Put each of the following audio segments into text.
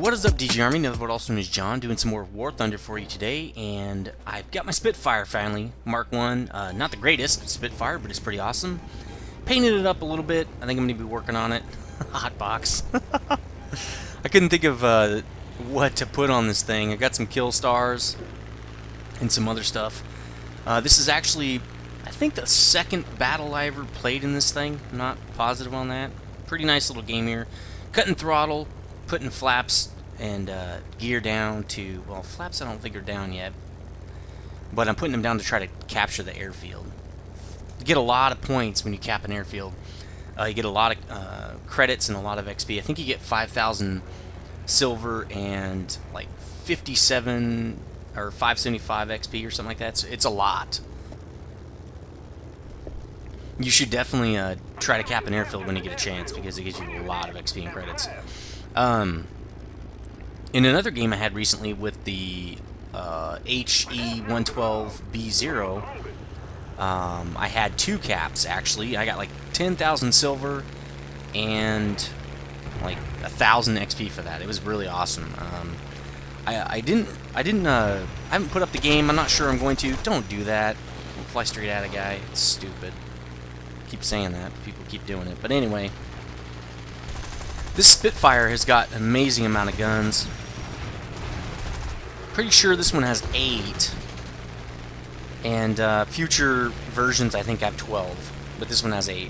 What is up, DG Army? Nethervvoid, also known as John, doing some more War Thunder for you today, and I've got my Spitfire finally, Mark I. Not the greatest Spitfire, but it's pretty awesome. Painted it up a little bit. I think I'm going to be working on it. Hotbox. I couldn't think of what to put on this thing. I got some kill stars and some other stuff. This is actually, I think, the second battle I ever played in this thing. I'm not positive on that. Pretty nice little game here. Cutting throttle, putting flaps and gear down to, well, flaps I don't think are down yet, but I'm putting them down to try to capture the airfield. You get a lot of points when you cap an airfield. You get a lot of credits and a lot of XP. I think you get 5,000 silver and like 57 or 575 XP or something like that. So it's a lot. You should definitely try to cap an airfield when you get a chance, because it gives you a lot of XP and credits. In another game I had recently with the HE112B0, I had 2 caps actually. I got like 10,000 silver and like 1,000 XP for that. It was really awesome. I haven't put up the game. I'm not sure I'm going to. Don't do that. Don't fly straight at a guy. It's stupid. I keep saying that, but people keep doing it. But anyway, this Spitfire has got an amazing amount of guns. Pretty sure this one has 8. And future versions I think have 12. But this one has 8.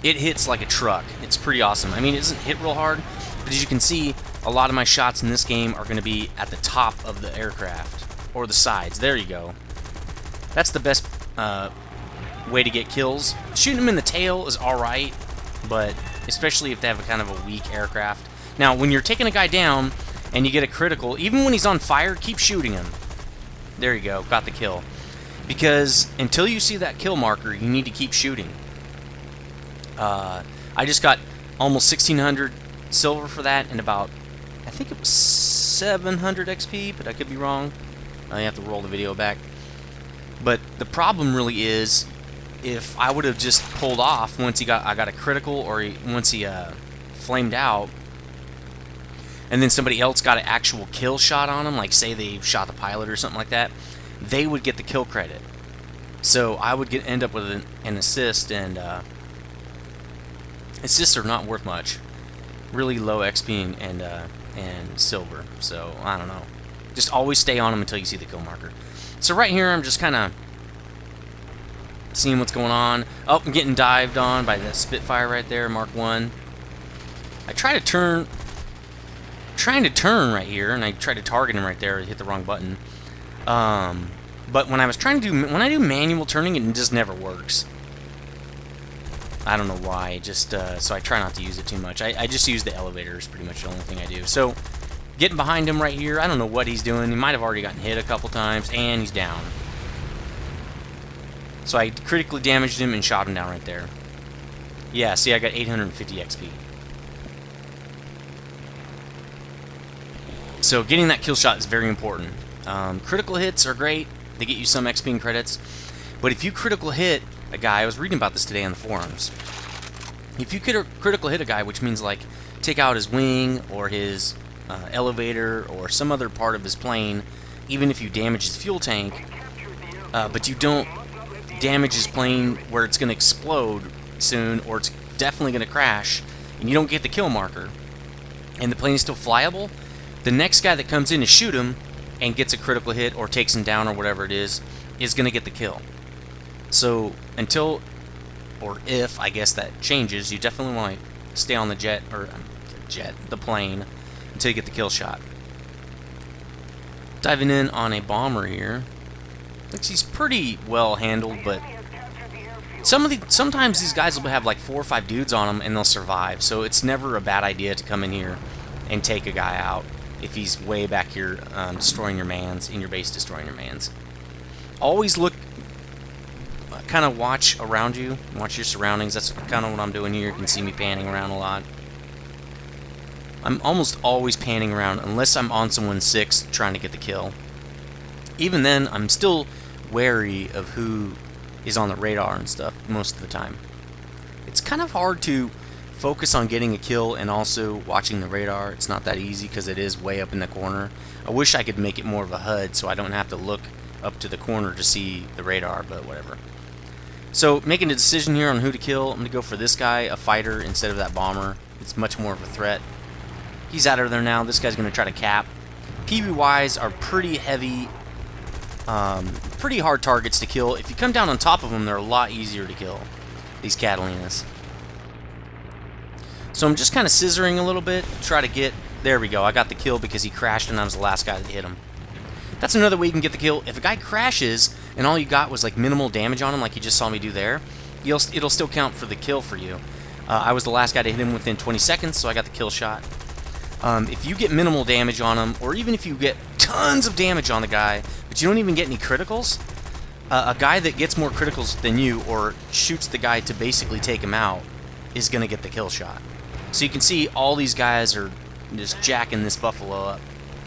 It hits like a truck. It's pretty awesome. I mean, it doesn't hit real hard, but as you can see, a lot of my shots in this game are going to be at the top of the aircraft. Or the sides. There you go. That's the best way to get kills. Shooting them in the tail is alright, but especially if they have a kind of a weak aircraft. Now, when you're taking a guy down and you get a critical, even when he's on fire, keep shooting him. There you go, got the kill. Because until you see that kill marker, you need to keep shooting. I just got almost 1,600 silver for that, and about, I think it was 700 XP, but I could be wrong. I have to roll the video back. But the problem really is, if I would have just pulled off once I got a critical, or once he flamed out, and then somebody else got an actual kill shot on him, like say they shot the pilot or something like that, they would get the kill credit. So I would end up with an assist, and assists are not worth much. Really low XP and silver. So I don't know. Just always stay on them until you see the kill marker. So right here, I'm just kind of seeing what's going on. Oh, I'm getting dived on by the Spitfire right there, Mark I. I trying to turn right here, and I tried to target him right there. I hit the wrong button. But when I do manual turning, it just never works. I don't know why. Just so I try not to use it too much. I just use the elevators. Pretty much the only thing I do. So getting behind him right here. I don't know what he's doing. He might have already gotten hit a couple times, and he's down. So I critically damaged him and shot him down right there. Yeah, see, I got 850 XP. So getting that kill shot is very important. Critical hits are great. They get you some XP and credits. But if you critical hit a guy, I was reading about this today on the forums. If you critical hit a guy, which means like take out his wing or his elevator or some other part of his plane, even if you damage his fuel tank, but you don't damage his plane where it's going to explode soon, or it's definitely going to crash, and you don't get the kill marker, and the plane is still flyable, the next guy that comes in to shoot him and gets a critical hit or takes him down or whatever it is going to get the kill. So until, or if, I guess that changes, you definitely want to stay on the the plane, until you get the kill shot. Diving in on a bomber here. Looks he's pretty well handled, but sometimes these guys will have like 4 or 5 dudes on them and they'll survive. So it's never a bad idea to come in here and take a guy out if he's way back here destroying your mans, in your base destroying your mans. Always look, kind of watch around you, watch your surroundings. That's kind of what I'm doing here. You can see me panning around a lot. I'm almost always panning around unless I'm on someone's 6 trying to get the kill. Even then, I'm still wary of who is on the radar and stuff most of the time. It's kind of hard to focus on getting a kill and also watching the radar. It's not that easy because it is way up in the corner. I wish I could make it more of a HUD so I don't have to look up to the corner to see the radar, but whatever. So making a decision here on who to kill, I'm going to go for this guy, a fighter, instead of that bomber. It's much more of a threat. He's out of there now. This guy's going to try to cap. PBYs are pretty heavy, pretty hard targets to kill. If you come down on top of them, they're a lot easier to kill, these Catalinas. So I'm just kind of scissoring a little bit, try to get, there we go, I got the kill because he crashed and I was the last guy that hit him. That's another way you can get the kill. If a guy crashes and all you got was like minimal damage on him, like you just saw me do there, it'll still count for the kill for you. I was the last guy to hit him within 20 seconds, so I got the kill shot. If you get minimal damage on him, or even if you get tons of damage on the guy, but you don't even get any criticals, a guy that gets more criticals than you, or shoots the guy to basically take him out, is going to get the kill shot. So you can see all these guys are just jacking this buffalo up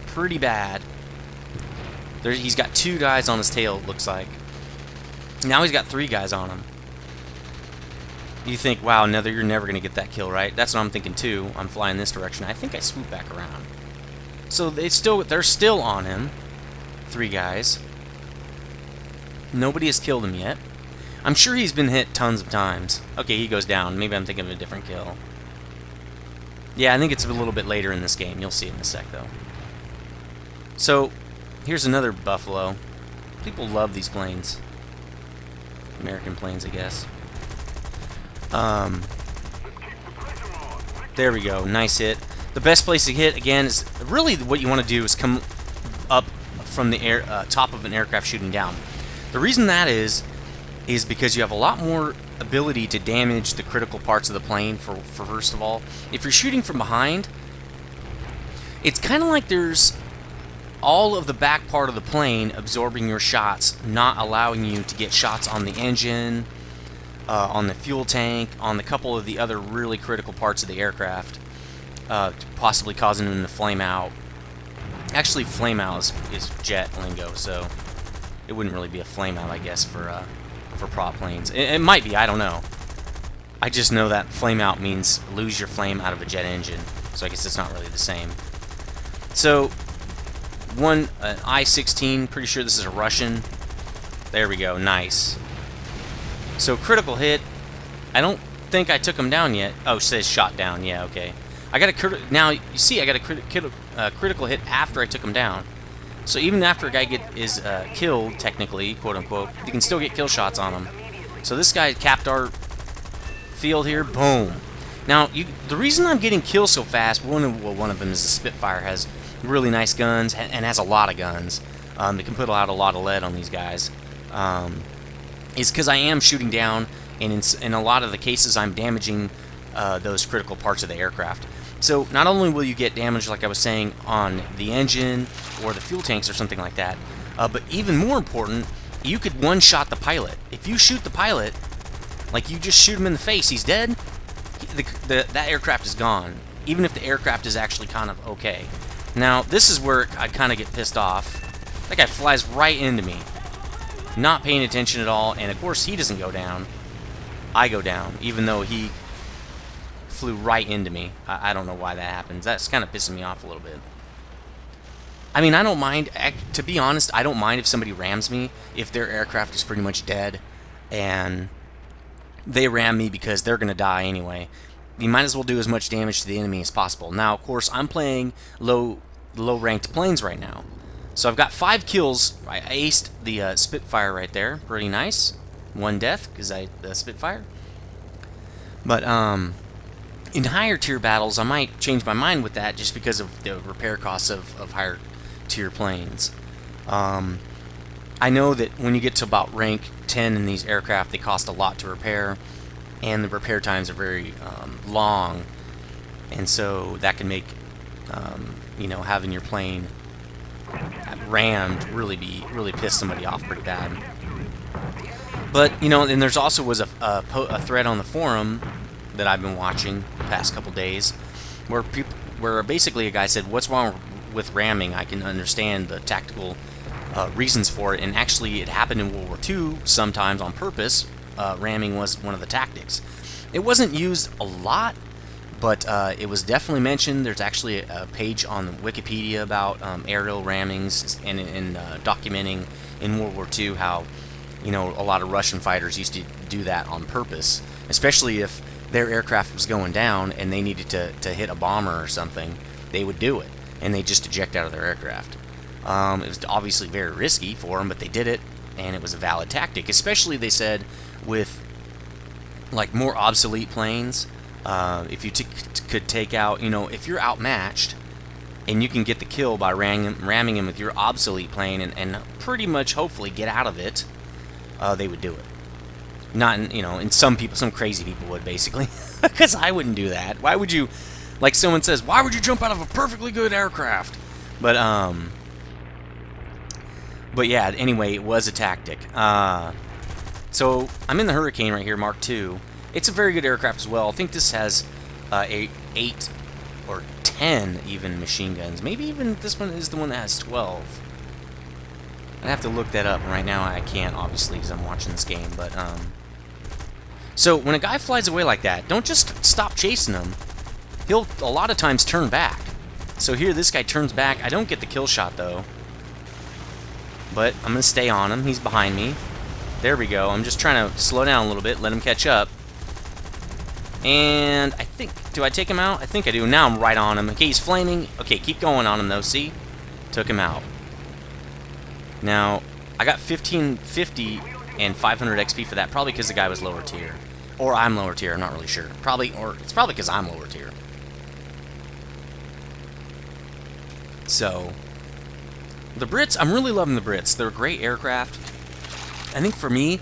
pretty bad. He's got 2 guys on his tail, it looks like. Now he's got 3 guys on him. You think, wow, you're never going to get that kill, right? That's what I'm thinking too. I'm flying this direction. I think I swoop back around. So they're still on him. 3 guys. Nobody has killed him yet. I'm sure he's been hit tons of times. Okay, he goes down. Maybe I'm thinking of a different kill. Yeah, I think it's a little bit later in this game. You'll see it in a sec, though. So, here's another buffalo. People love these planes. American planes, I guess. There we go. Nice hit. The best place to hit, again, is really what you want to do is come up from the top of an aircraft shooting down. The reason that is because you have a lot more ability to damage the critical parts of the plane, for first of all. If you're shooting from behind, it's kind of like there's all of the back part of the plane absorbing your shots, not allowing you to get shots on the engine, on the fuel tank, on a couple of the other really critical parts of the aircraft, possibly causing them to flame out. Actually, flame out is jet lingo, so it wouldn't really be a flame out, I guess, for prop planes. It might be, I don't know. I just know that flame out means lose your flame out of a jet engine, so I guess it's not really the same. So, an I-16, pretty sure this is a Russian. There we go, nice. So, critical hit. I don't think I took him down yet. Oh, it says shot down, yeah, okay. I got a now, you see, I got a critical hit after I took him down. So even after a guy is killed, technically, quote-unquote, you can still get kill shots on him. So this guy capped our field here. Boom. Now, the reason I'm getting kills so fast, one of them is the Spitfire, has really nice guns and has a lot of guns. They can put out a lot of lead on these guys. Is because I am shooting down, and in a lot of the cases, I'm damaging those critical parts of the aircraft. So not only will you get damage, like I was saying, on the engine or the fuel tanks or something like that, but even more important, you could one-shot the pilot. If you shoot the pilot, like you just shoot him in the face, he's dead, that aircraft is gone, even if the aircraft is actually kind of okay. Now, this is where I kind of get pissed off. That guy flies right into me, not paying attention at all, and of course he doesn't go down. I go down, even though he flew right into me. I don't know why that happens. That's kind of pissing me off a little bit. I mean, I don't mind, to be honest, I don't mind if somebody rams me if their aircraft is pretty much dead and they ram me because they're going to die anyway. You might as well do as much damage to the enemy as possible. Now, of course, I'm playing low-ranked planes right now. So I've got 5 kills. I aced the Spitfire right there. Pretty nice. 1 death because the Spitfire. But, in higher tier battles, I might change my mind with that just because of the repair costs of higher tier planes. I know that when you get to about rank 10 in these aircraft, they cost a lot to repair, and the repair times are very long, and so that can make you know, having your plane rammed really piss somebody off pretty bad. But you know, and there's also was a thread on the forum that I've been watching the past couple days, where basically a guy said, "What's wrong with ramming? I can understand the tactical reasons for it, and actually it happened in World War II sometimes on purpose. Ramming was one of the tactics. It wasn't used a lot, But it was definitely mentioned. There's actually a page on Wikipedia about aerial rammings and documenting in World War II how, you know, a lot of Russian fighters used to do that on purpose, especially if their aircraft was going down and they needed to hit a bomber or something. They would do it, and they just eject out of their aircraft. It was obviously very risky for them, but they did it, and it was a valid tactic, especially, they said, with like more obsolete planes. If you could take out, you know, if you're outmatched and you can get the kill by ramming him with your obsolete plane and pretty much hopefully get out of it, they would do it. Not, you know, and some crazy people would, basically, because I wouldn't do that. Why would you, like someone says, why would you jump out of a perfectly good aircraft? But yeah, anyway, it was a tactic. So I'm in the Hurricane right here, Mark II. It's a very good aircraft as well. I think this has 8 or 10 even machine guns. Maybe even this one is the one that has 12. I'd have to look that up. Right now I can't, obviously, because I'm watching this game. But so when a guy flies away like that, don't just stop chasing him. He'll a lot of times turn back. So here this guy turns back. I don't get the kill shot though. But I'm going to stay on him. He's behind me. There we go. I'm just trying to slow down a little bit, let him catch up. And I think, do I take him out? I think I do. Now I'm right on him. Okay, he's flaming. Okay, keep going on him though. See? Took him out. Now, I got 1550 and 500 XP for that, probably because the guy was lower tier. Or I'm lower tier, I'm not really sure. Probably, or it's probably because I'm lower tier. So, the Brits, I'm really loving the Brits. They're a great aircraft. I think for me,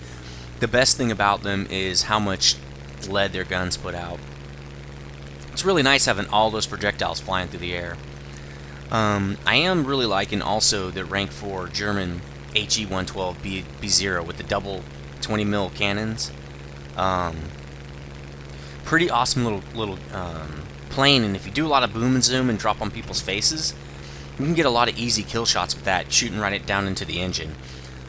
the best thing about them is how much lead their guns put out. It's really nice having all those projectiles flying through the air. I am really liking also the rank 4 German HE-112 B0 with the double 20mm cannons. Pretty awesome little plane, and if you do a lot of boom and zoom and drop on people's faces, you can get a lot of easy kill shots with that, shooting right down into the engine.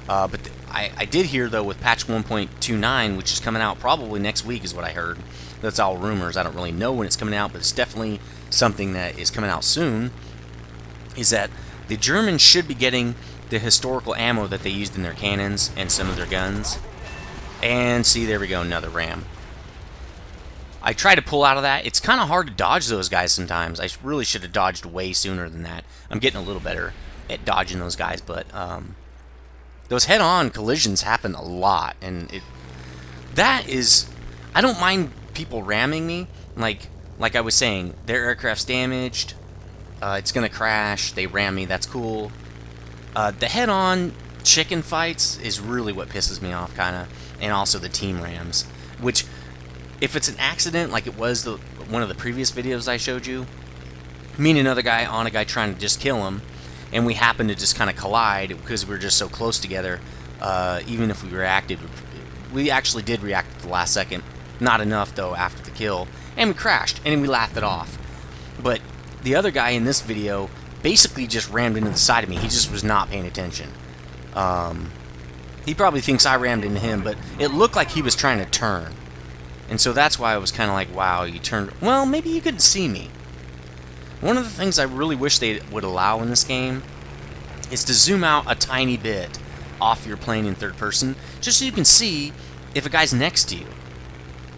But I did hear, though, with patch 1.29, which is coming out probably next week is what I heard. That's all rumors. I don't really know when it's coming out, but it's definitely something that is coming out soon, is that the Germans should be getting the historical ammo that they used in their cannons and some of their guns. And see, there we go, another ram. I try to pull out of that. It's kind of hard to dodge those guys sometimes. I really should have dodged way sooner than that. I'm getting a little better at dodging those guys, but those head-on collisions happen a lot, and that is, I don't mind people ramming me. Like I was saying, their aircraft's damaged. It's gonna crash. They ram me. That's cool. The head-on chicken fights is really what pisses me off, kind of, and also the team rams. Which, if it's an accident, like it was one of the previous videos I showed you, me and another guy on a guy trying to just kill him, and we happened to just kind of collide because we were just so close together. Even if we reacted, we actually did react at the last second. Not enough, though, after the kill, and we crashed, and we laughed it off. But the other guy in this video basically just rammed into the side of me. He just was not paying attention. He probably thinks I rammed into him, but it looked like he was trying to turn. And so that's why I was kind of like, wow, you turned... Well, maybe you couldn't see me. One of the things I really wish they would allow in this game is to zoom out a tiny bit off your plane in third person, just so you can see if a guy's next to you.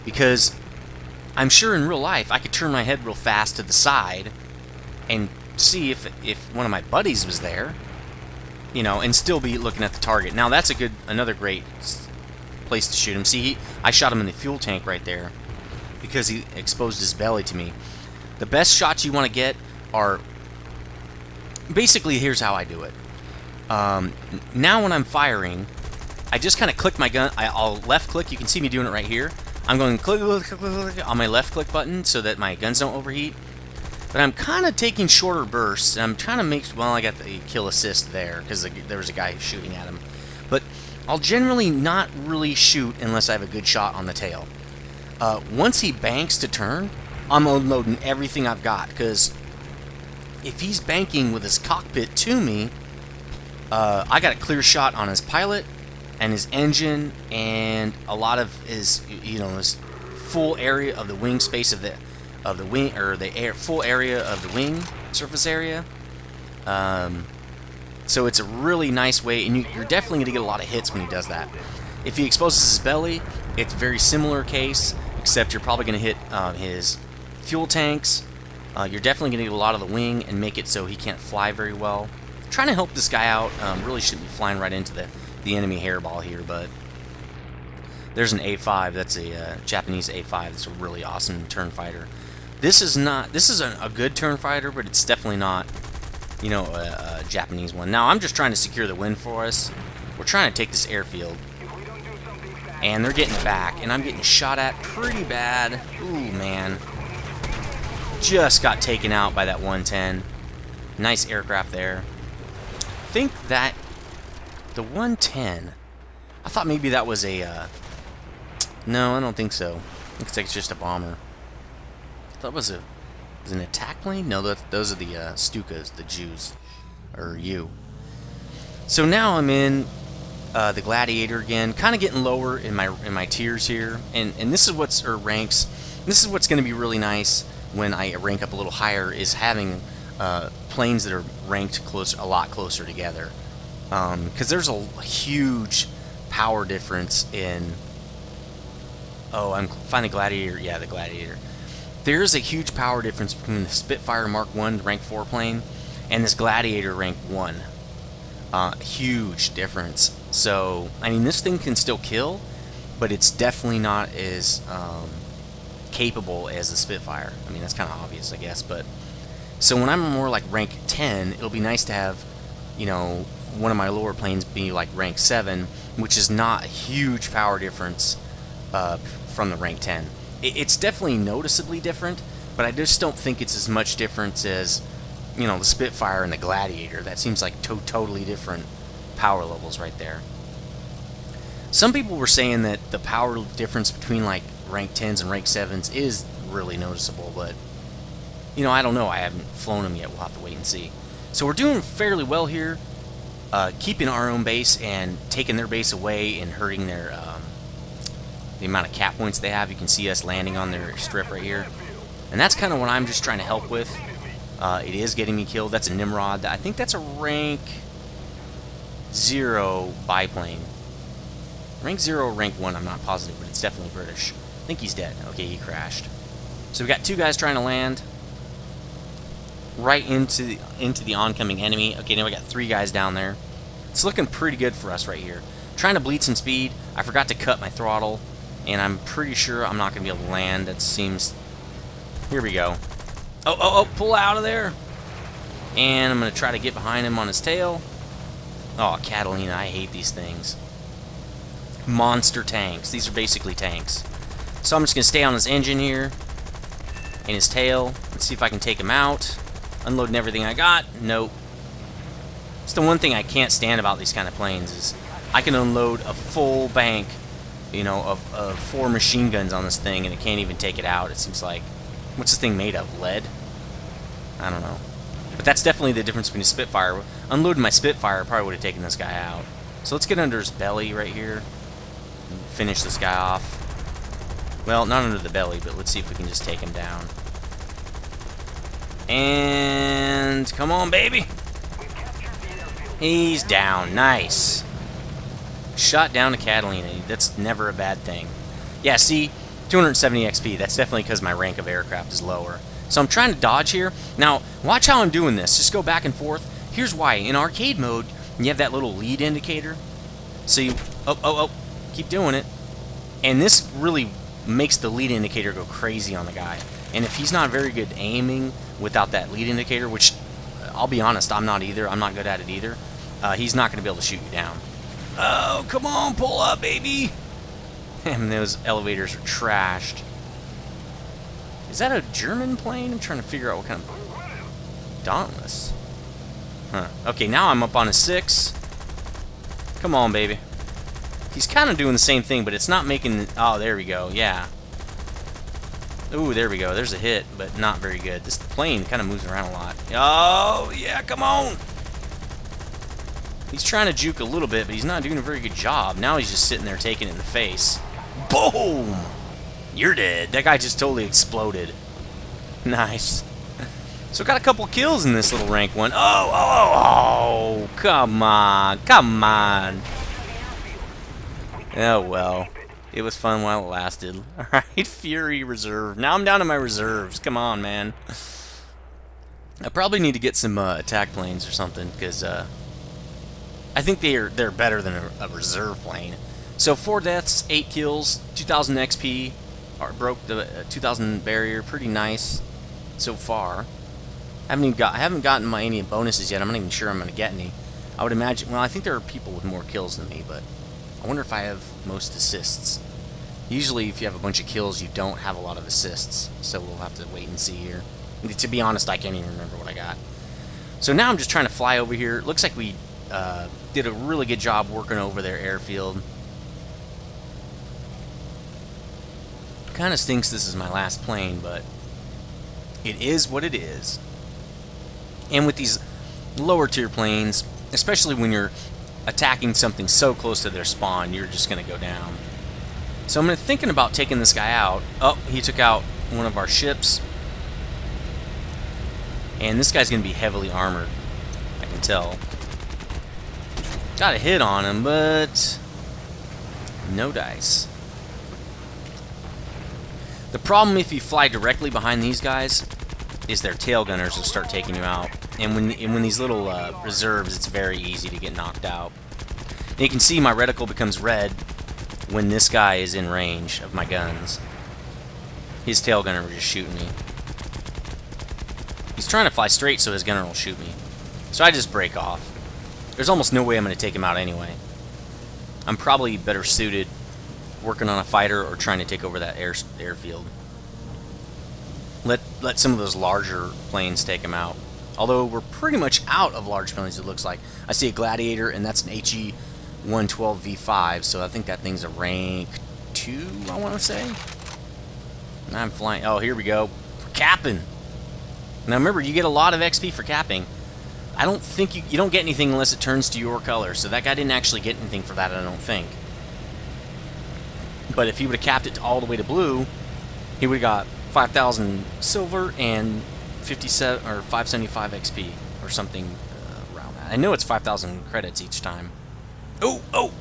Because I'm sure in real life I could turn my head real fast to the side and see if one of my buddies was there, you know, and still be looking at the target. Now that's another great place to shoot him. See, I shot him in the fuel tank right there because he exposed his belly to me. The best shots you want to get are basically, here's how I do it. Now when I'm firing, I just kind of click my gun. I'll left click. You can see me doing it right here. I'm going click, click, click, click, click on my left click button so that my guns don't overheat. But I'm kind of taking shorter bursts, and I'm trying to make... Well, I got the kill assist there because there was a guy shooting at him. But I'll generally not really shoot unless I have a good shot on the tail. Once he banks to turn, I'm unloading everything I've got, because if he's banking with his cockpit to me, I got a clear shot on his pilot and his engine and a lot of his, you know, his full area of the wing space of of the wing, or the full area of the wing surface area. So it's a really nice way, and you're definitely going to get a lot of hits when he does that. If he exposes his belly, it's a very similar case, except you're probably going to hit his fuel tanks. You're definitely going to get a lot of the wing and make it so he can't fly very well. Trying to help this guy out. Really shouldn't be flying right into the enemy hairball here, but there's an A5. That's a Japanese A5. That's a really awesome turn fighter. This is a good turn fighter, but it's definitely not, you know, a Japanese one. Now I'm just trying to secure the win for us. We're trying to take this airfield, and they're getting it back, and I'm getting shot at pretty bad. Ooh, man. Just got taken out by that 110. Nice aircraft there. I think that the 110, I thought maybe that was a no, I don't think so. I think it's just a bomber. I thought it was an attack plane. No, those are the Stukas, the Jews, or you. So now I'm in the Gladiator again, kind of getting lower in my tiers here, and this is what's ranks. This is what's going to be really nice when I rank up a little higher, is having planes that are ranked a lot closer together, because there's a huge power difference in. Oh, I'm finding Gladiator. Yeah, the Gladiator. There's a huge power difference between the Spitfire Mark I, the rank 4 plane, and this Gladiator rank 1. Huge difference. So, I mean, this thing can still kill, but it's definitely not as capable as the Spitfire. I mean, that's kind of obvious, I guess. But so when I'm more like rank 10, it'll be nice to have, you know, one of my lower planes be like rank 7, which is not a huge power difference from the rank 10. It's definitely noticeably different, but I just don't think it's as much difference as, you know, the Spitfire and the Gladiator. That seems like totally different power levels right there. Some people were saying that the power difference between like rank 10s and rank 7s is really noticeable, but, you know, I don't know. I haven't flown them yet. We'll have to wait and see. So we're doing fairly well here, keeping our own base and taking their base away and hurting their the amount of cap points they have. You can see us landing on their strip right here, and that's kind of what I'm just trying to help with. It is getting me killed. That's a Nimrod. I think that's a rank 0 biplane. Rank 0 or rank 1, I'm not positive, but it's definitely British. I think he's dead. Okay, he crashed. So we got 2 guys trying to land right into the oncoming enemy. Okay, now we got 3 guys down there. It's looking pretty good for us right here. Trying to bleed some speed. I forgot to cut my throttle, and I'm pretty sure I'm not going to be able to land. That seems... Here we go. Oh, pull out of there. And I'm going to try to get behind him on his tail. Oh, Catalina, I hate these things. Monster tanks. These are basically tanks. So I'm just going to stay on his engine here and his tail. Let's see if I can take him out. Unloading everything I got. Nope. It's the one thing I can't stand about these kind of planes is I can unload a full bank, you know, of 4 machine guns on this thing, and it can't even take it out. It seems like... What's this thing made of? Lead? I don't know. But that's definitely the difference between a Spitfire. Unloading my Spitfire probably would have taken this guy out. So let's get under his belly right here and finish this guy off. Well, not under the belly, but let's see if we can just take him down. And... come on, baby! He's down. Nice. Shot down to Catalina. That's never a bad thing. Yeah, see? 270 XP. That's definitely because my rank of aircraft is lower. So I'm trying to dodge here. Now, watch how I'm doing this. Just go back and forth. Here's why. In arcade mode, you have that little lead indicator. So you... Oh. Keep doing it. And this really makes the lead indicator go crazy on the guy. And if he's not very good aiming without that lead indicator, which, I'll be honest, I'm not either. I'm not good at it either. He's not going to be able to shoot you down. Oh, come on, pull up, baby! Damn, those elevators are trashed. Is that a German plane? I'm trying to figure out what kind of... Dauntless. Huh. Okay, now I'm up on a 6. Come on, baby. He's kind of doing the same thing, but it's not making... Oh, there we go. Yeah. Ooh, there we go. There's a hit, but not very good. This plane kind of moves around a lot. Oh, yeah, come on! He's trying to juke a little bit, but he's not doing a very good job. Now he's just sitting there taking it in the face. Boom! You're dead. That guy just totally exploded. Nice. So got a couple kills in this little rank one. Oh, come on. Come on. Oh, well. It was fun while it lasted. Alright, Fury Reserve. Now I'm down to my reserves. Come on, man. I probably need to get some attack planes or something, because I think they're better than a reserve plane. So 4 deaths, 8 kills, 2,000 XP. Broke the 2,000 barrier. Pretty nice so far. I haven't gotten any bonuses yet. I'm not even sure I'm going to get any. I would imagine. Well, I think there are people with more kills than me, but I wonder if I have most assists. Usually, if you have a bunch of kills, you don't have a lot of assists. So we'll have to wait and see here. To be honest, I can't even remember what I got. So now I'm just trying to fly over here. It looks like we did a really good job working over their airfield. Kind of stinks this is my last plane, but it is what it is. And with these lower tier planes, especially when you're attacking something so close to their spawn, you're just going to go down. So I'm thinking about taking this guy out. Oh, he took out one of our ships. And this guy's going to be heavily armored, I can tell. Got a hit on him, but no dice. The problem if you fly directly behind these guys is their tail gunners will start taking you out. And when these little reserves, it's very easy to get knocked out. And you can see my reticle becomes red when this guy is in range of my guns. His tail gunner was just shooting me. He's trying to fly straight so his gunner will shoot me. So I just break off. There's almost no way I'm going to take him out anyway. I'm probably better suited working on a fighter or trying to take over that airfield. Let some of those larger planes take him out. Although we're pretty much out of large planes, it looks like. I see a Gladiator, and that's an HE-112V5, so I think that thing's a rank 2, I want to say. And I'm flying. Oh, here we go. Capping. Now remember, you get a lot of XP for capping. I don't think you don't get anything unless it turns to your color, so that guy didn't actually get anything for that, I don't think. But if he would have capped it all the way to blue, he would have got 5,000 silver and 57 or 575 XP or something around that. I know it's 5,000 credits each time. Oh!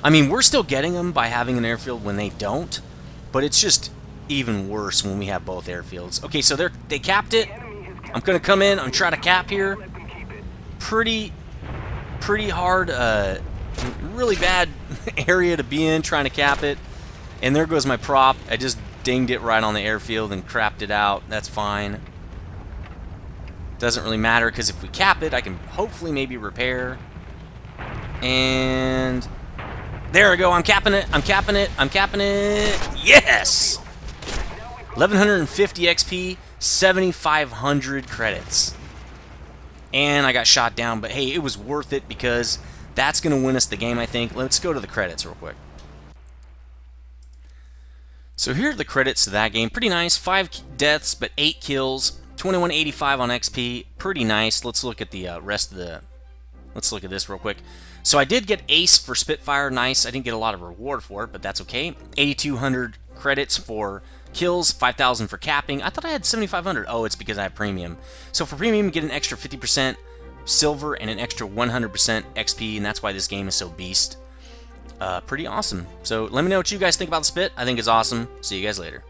I mean, we're still getting them by having an airfield when they don't, but it's just even worse when we have both airfields. Okay, so they capped it. I'm gonna come in. I'm trying to cap here. Pretty hard. Really bad area to be in trying to cap it. And there goes my prop. I just dinged it right on the airfield and crapped it out. That's fine. Doesn't really matter because if we cap it, I can hopefully maybe repair. And there we go. I'm capping it. I'm capping it. I'm capping it. Yes! 1,150 XP, 7,500 credits. And I got shot down, but hey, it was worth it because that's going to win us the game, I think. Let's go to the credits real quick. So here are the credits to that game. Pretty nice. 5 deaths, but 8 kills. 2185 on XP. Pretty nice. Let's look at the rest of the... Let's look at this real quick. So I did get Ace for Spitfire. Nice. I didn't get a lot of reward for it, but that's okay. 8,200 credits for kills. 5,000 for capping. I thought I had 7,500. Oh, it's because I have premium. So for premium, you get an extra 50% silver and an extra 100% XP, and that's why this game is so beast. Pretty awesome. So let me know what you guys think about the Spit. I think it's awesome. See you guys later.